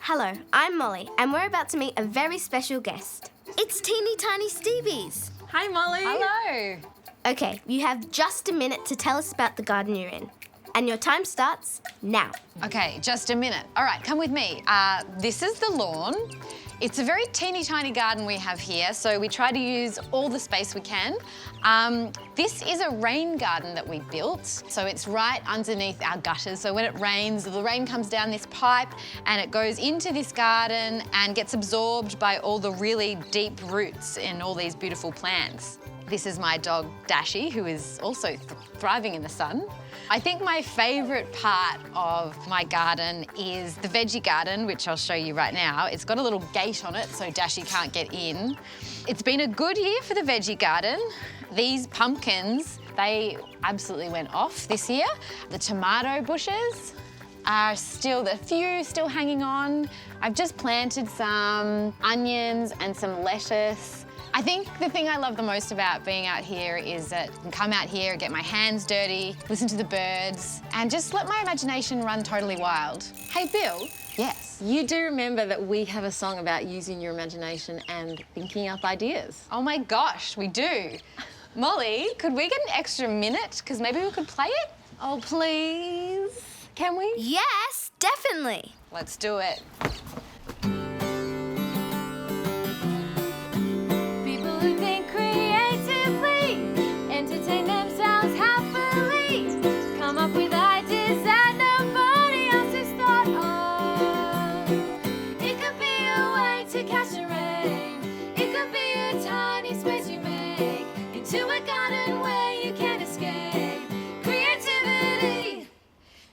Hello, I'm Molly, and we're about to meet a very special guest. It's teeny tiny Stevies. Hi, Molly. Hello. Okay, you have just a minute to tell us about the garden you're in. And your time starts now. Okay, just a minute. All right, come with me. This is the lawn. It's a very teeny tiny garden we have here, so we try to use all the space we can. This is a rain garden that we built, so it's right underneath our gutters. So when it rains, the rain comes down this pipe and it goes into this garden and gets absorbed by all the really deep roots in all these beautiful plants. This is my dog, Dashi, who is also thriving in the sun. I think my favourite part of my garden is the veggie garden, which I'll show you right now. It's got a little gate on it, so Dashi can't get in. It's been a good year for the veggie garden. These pumpkins, they absolutely went off this year. The tomato bushes are still, the few still hanging on. I've just planted some onions and some lettuce. I think the thing I love the most about being out here is that I can come out here, get my hands dirty, listen to the birds, and just let my imagination run totally wild. Hey, Bill. Yes? You do remember that we have a song about using your imagination and thinking up ideas. Oh my gosh, we do. Molly, could we get an extra minute? Because maybe we could play it? Oh, please. Can we? Yes, definitely. Let's do it.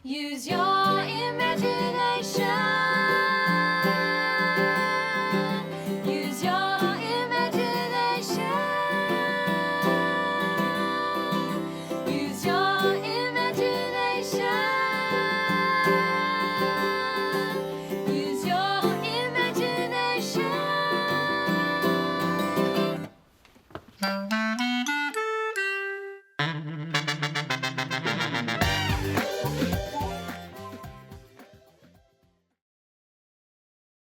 Use your imagination. Use your imagination. Use your imagination. Use your imagination.